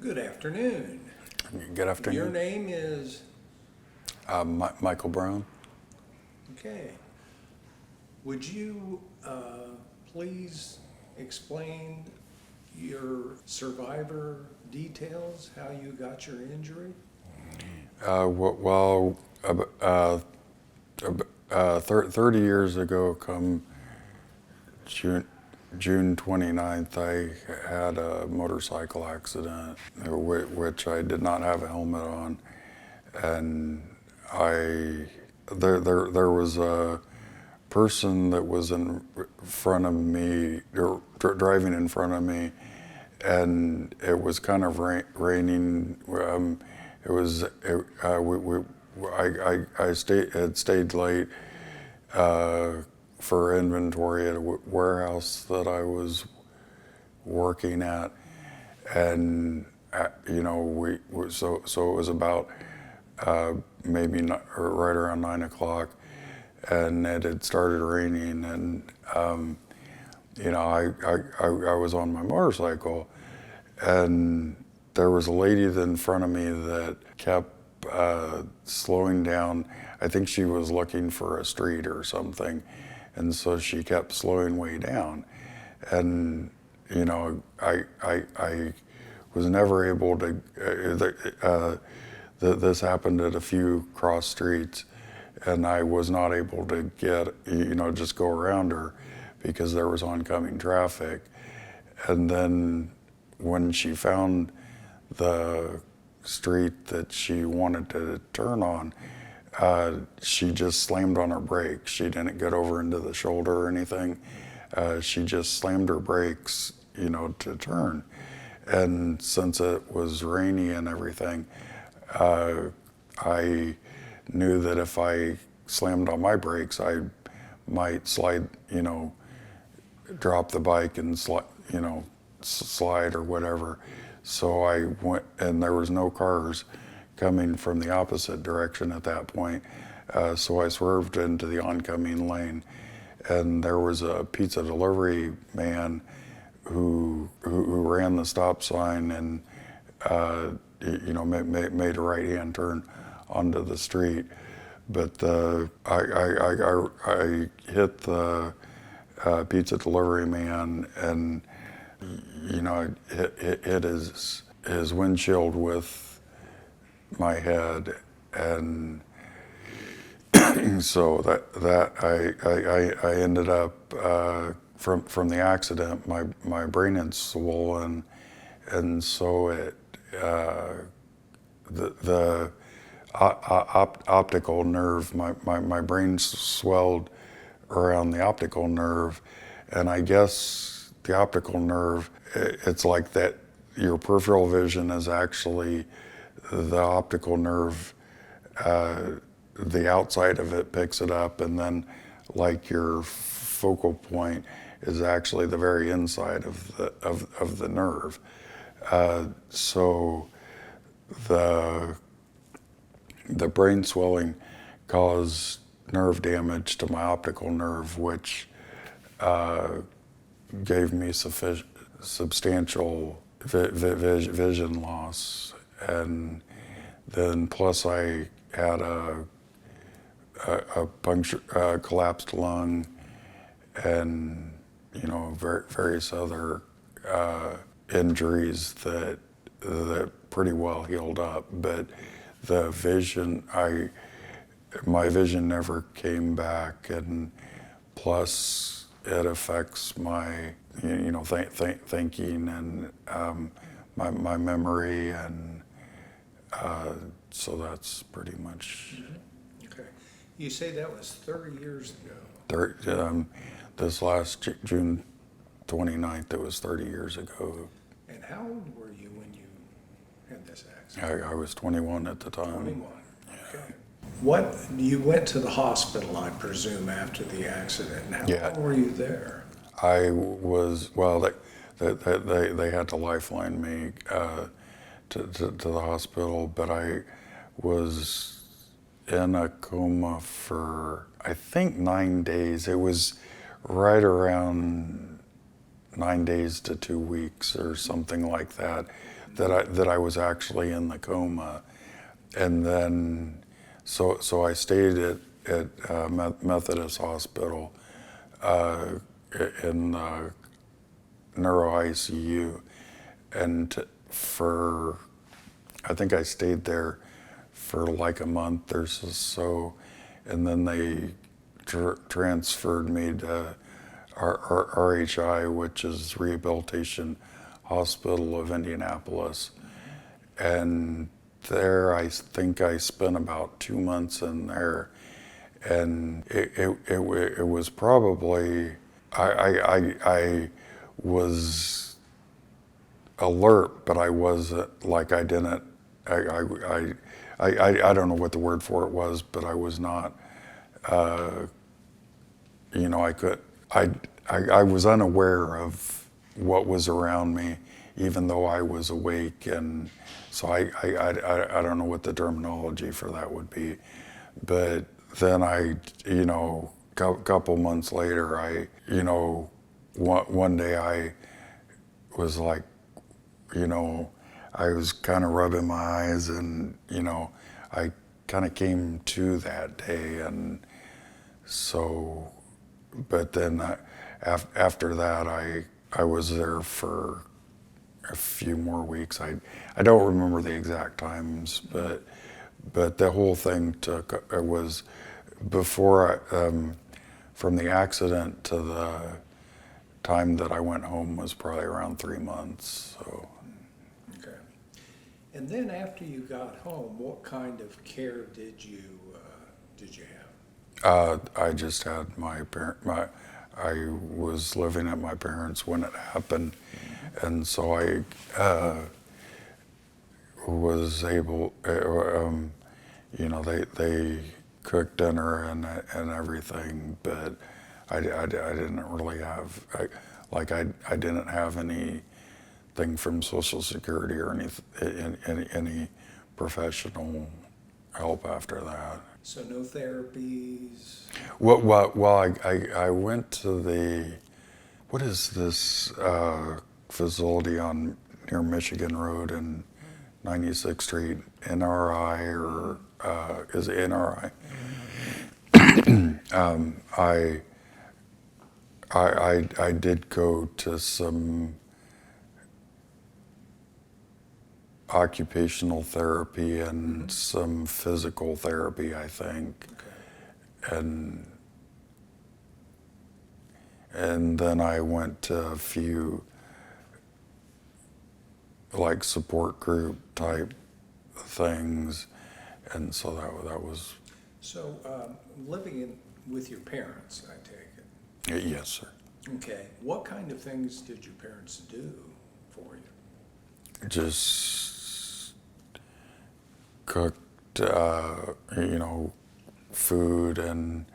Good afternoon. Good afternoon. Your name is? Michael Brown. Okay. Would you please explain your survivor details, how you got your injury? Well, 30 years ago, come June 29th, I had a motorcycle accident, which I did not have a helmet on, and there was a person that was in front of me, or driving in front of me, and it was kind of raining. It was had stayed late for inventory at a warehouse that I was working at, and so it was about maybe not, or right around 9 o'clock, and it had started raining, and I was on my motorcycle, and there was a lady in front of me that kept slowing down. I think she was looking for a street or something, and so she kept slowing way down. And I was never able to. This happened at a few cross streets, and I was not able to just go around her because there was oncoming traffic. And then when she found the street that she wanted to turn on, she just slammed on her brakes. She didn't get over into the shoulder or anything. She just slammed her brakes, to turn. And since it was rainy and everything, I knew that if I slammed on my brakes, I might slide, drop the bike and slide or whatever. So I went, and there was no cars coming from the opposite direction at that point. So I swerved into the oncoming lane, and there was a pizza delivery man who ran the stop sign and made a right-hand turn onto the street. But I hit the pizza delivery man, and hit his windshield with my head, and so that I ended up from the accident. My brain had swollen, and so the optical nerve, my brain swelled around the optical nerve, and I guess the optical nerve, it's like that your peripheral vision is actually the optical nerve, the outside of it picks it up, and then like your focal point is actually the very inside of the nerve. So the brain swelling caused nerve damage to my optical nerve, which gave me substantial vision loss, and then plus I had a collapsed lung, and various other injuries that pretty well healed up. But the vision, my vision never came back, and plus it affects my thinking and my memory, and so that's pretty much. Okay. You say that was 30 years ago. This last June 29th, it was 30 years ago. And how old were you when you had this accident? I was 21 at the time. 21. Okay. You went to the hospital, I presume, after the accident. How long were you there? I was, well, they had to lifeline me to the hospital, but I was in a coma for, I think, 9 days. It was right around 9 days to 2 weeks or something like that. that I was actually in the coma, and then so I stayed at Methodist Hospital in neuro ICU, and for I think I stayed there for like a month or so, and then they transferred me to RHI, which is Rehabilitation Hospital of Indianapolis. And there I think I spent about 2 months in there. And it was probably, I was alert, but I wasn't, like I didn't, I don't know what the word for it was, but I was not, you know, I was unaware of what was around me, even though I was awake. And so I don't know what the terminology for that would be. But then you know, couple months later, you know, one day I was like, you know, I was kind of rubbing my eyes, and, you know, I kind of came to that day. And so, but then after that, I was there for a few more weeks. I don't remember the exact times, but the whole thing it was before from the accident to the time that I went home was probably around 3 months. So. Okay. And then after you got home, what kind of care did you have? I just had I was living at my parents' when it happened, and so I was able, you know, they cooked dinner and everything, but I didn't really have, I didn't have anything from Social Security or any professional help after that. So no therapies? Well, I went to what is this facility near Michigan Road and 96th Street, NRI, or is it NRI? I did go to some occupational therapy and some physical therapy, I think. Okay. And then I went to a few like support group type things, and so that was. So living with your parents, I take it? Yes, sir. Okay. What kind of things did your parents do for you? Just cooked, you know, food, and,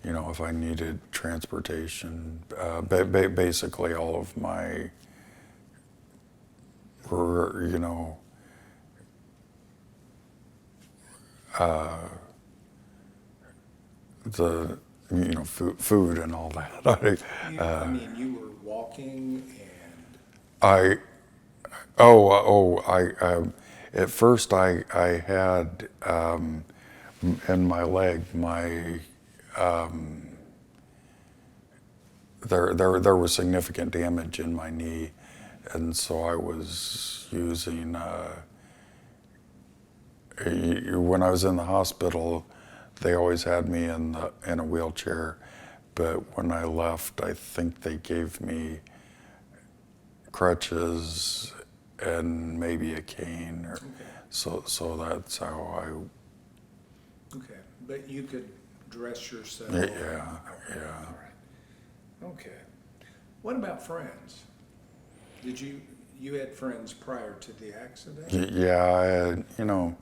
you know, if I needed transportation, basically all of my, you know, the, you know, food and all that. I mean, you were walking and... I at first I had in my leg there was significant damage in my knee, and so I was using when I was in the hospital, they always had me in a wheelchair, but when I left, I think they gave me crutches and maybe a cane, or Okay. so that's how Okay, but you could dress yourself? yeah. All right. Okay. What about friends? Did you had friends prior to the accident? Yeah, I had, you know,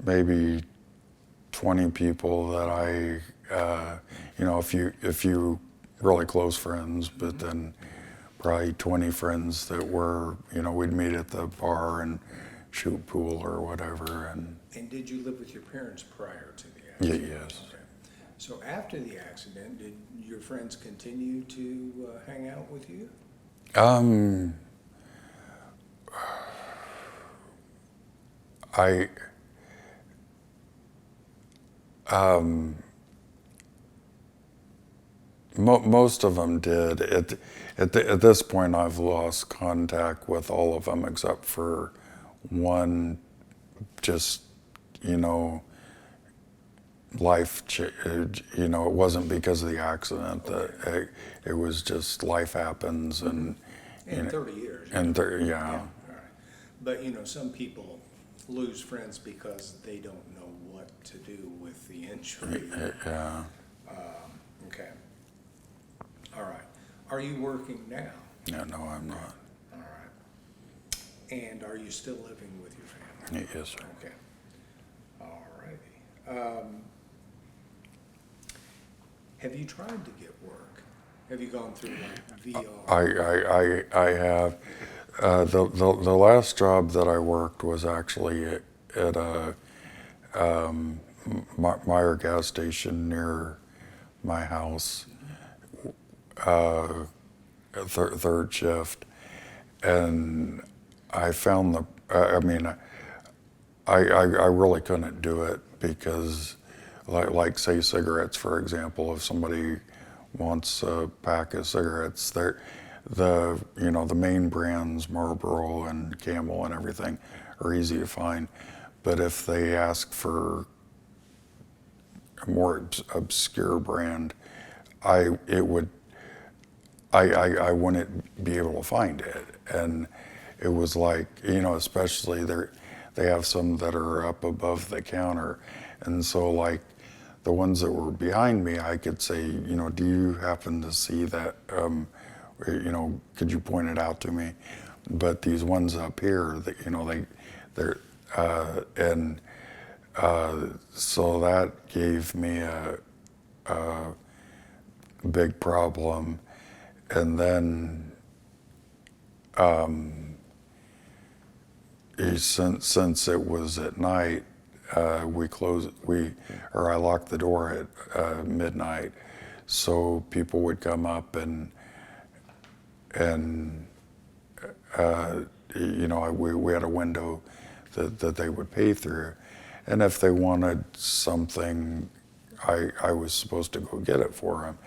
maybe 20 people that you know, a few really close friends, but then probably 20 friends that were, you know, we'd meet at the bar and shoot pool or whatever. And did you live with your parents prior to the accident? Yes. Okay. So after the accident, did your friends continue to hang out with you? I most of them did. At this point, I've lost contact with all of them except for one. Just, you know, you know, it wasn't because of the accident. That it was just life happens, and you In know, 30 years. and Yeah. yeah, All right. But, you know, some people lose friends because they don't know what to do with the injury. yeah. Okay. All right. Are you working now? Yeah, no, I'm not. All right. And are you still living with your family? Yes, sir. Okay. All righty. Have you tried to get work? Have you gone through like VR? I have. The last job that I worked was actually at a Meyer gas station near my house, third shift, and I found I mean, I really couldn't do it because, like say cigarettes, for example, if somebody wants a pack of cigarettes, you know, the main brands, Marlboro and Camel and everything, are easy to find. But if they ask for a more obscure brand, I wouldn't be able to find it. And it was like, you know, especially they have some that are up above the counter. And so like the ones that were behind me, I could say, you know, do you happen to see that, you know, could you point it out to me? But these ones up here that, you know, they're, so that gave me a big problem. And then since it was at night, I locked the door at midnight, so people would come up and you know, we had a window that they would pay through, and if they wanted something, I was supposed to go get it for them.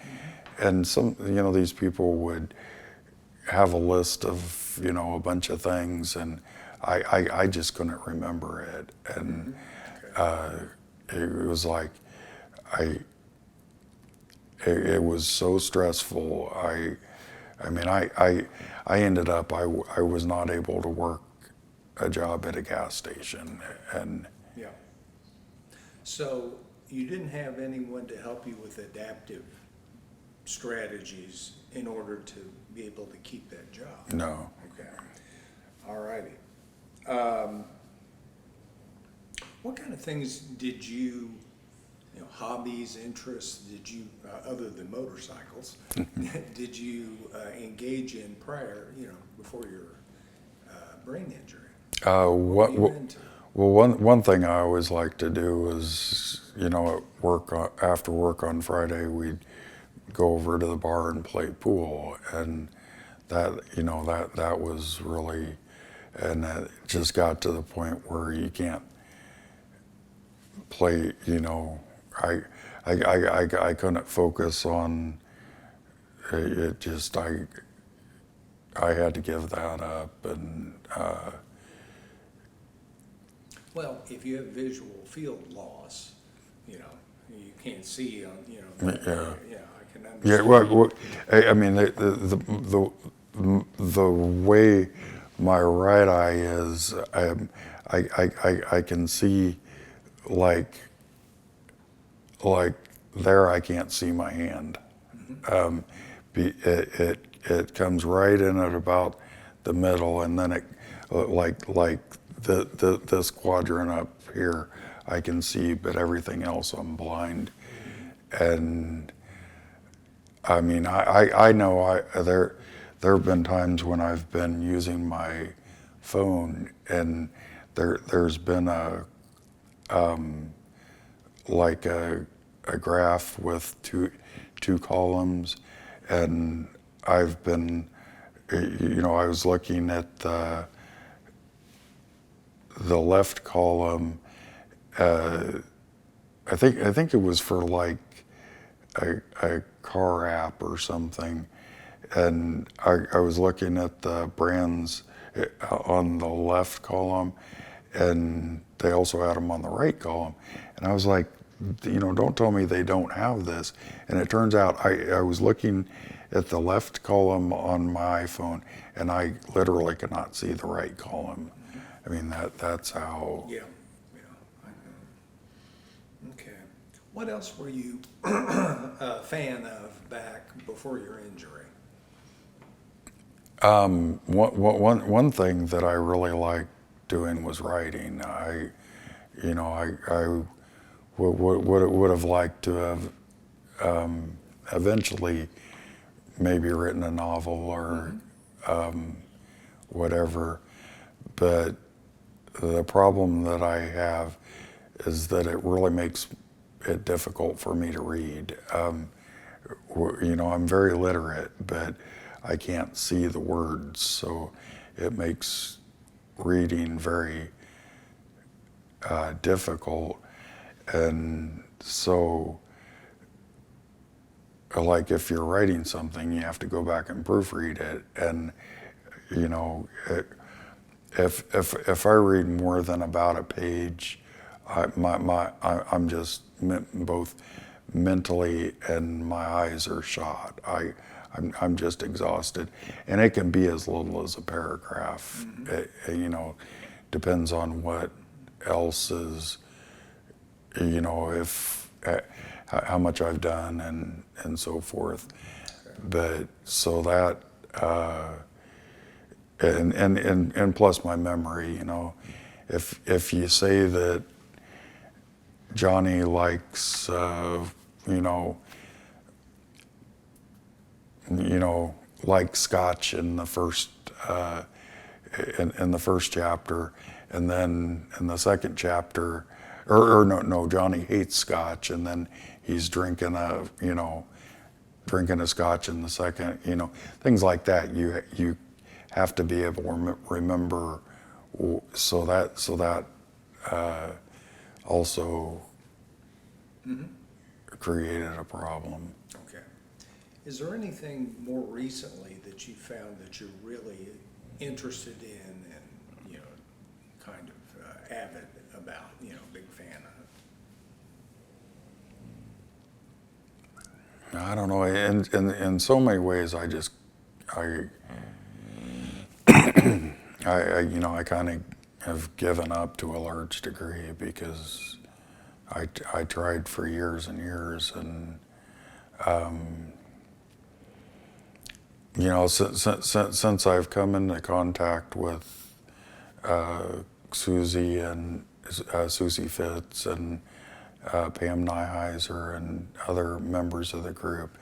And some, you know, these people would have a list of, you know, a bunch of things, and I just couldn't remember it. And it was like, it was so stressful. I mean, I ended up, I was not able to work a job at a gas station. And Yeah. So you didn't have anyone to help you with adaptive strategies in order to be able to keep that job? no, Okay. All righty. What kind of things did you know, hobbies, interests, did you, other than motorcycles, did you engage in prior, you know, before your brain injury? What were you into? well, one thing I always like to do is, you know, after work on Friday, we'd go over to the bar and play pool, and that, you know, that was really, and it just got to the point where you can't play, you know, I couldn't focus on it. Just I had to give that up, and Well, if you have visual field loss, you know, you can't see on, you know, yeah. I can understand. Yeah, well, I mean, the way my right eye is, I can see like there. I can't see my hand. It comes right in at about the middle, and then it like this quadrant up here I can see, but everything else I'm blind. And I mean, I know there have been times when I've been using my phone, and there's been like a graph with two columns, and I've been, you know, I was looking at the left column, I think it was for like a car app or something, and I was looking at the brands on the left column, and they also had them on the right column, and I was like, don't tell me they don't have this. And it turns out I was looking at the left column on my iPhone, and I literally could not see the right column. I mean, that's how. Yeah, yeah. I know. Okay. What else were you a fan of back before your injury? One thing that I really liked doing was writing. I would have liked to have eventually maybe written a novel or whatever, but the problem that I have is that it really makes it difficult for me to read. I'm very literate, but I can't see the words, so it makes reading very difficult. And so, like, if you're writing something, you have to go back and proofread it. And if I read more than about a page, I'm just both mentally and my eyes are shot. I'm just exhausted, and it can be as little as a paragraph. Depends on what else is, if how much I've done and so forth. But so that and plus my memory, if you say that Johnny likes like scotch in the first in the first chapter, and then in the second chapter, or no, Johnny hates scotch, and then he's drinking a scotch in the second, things like that. You have to be able to remember, so that also created a problem. Okay. Is there anything more recently that you found that you're really interested in and, kind of avid about, big fan of? I don't know. In so many ways, I kind of have given up to a large degree, because I tried for years and years, and since I've come into contact with Susie and Susie Fitz and Pam Nyheiser and other members of the group,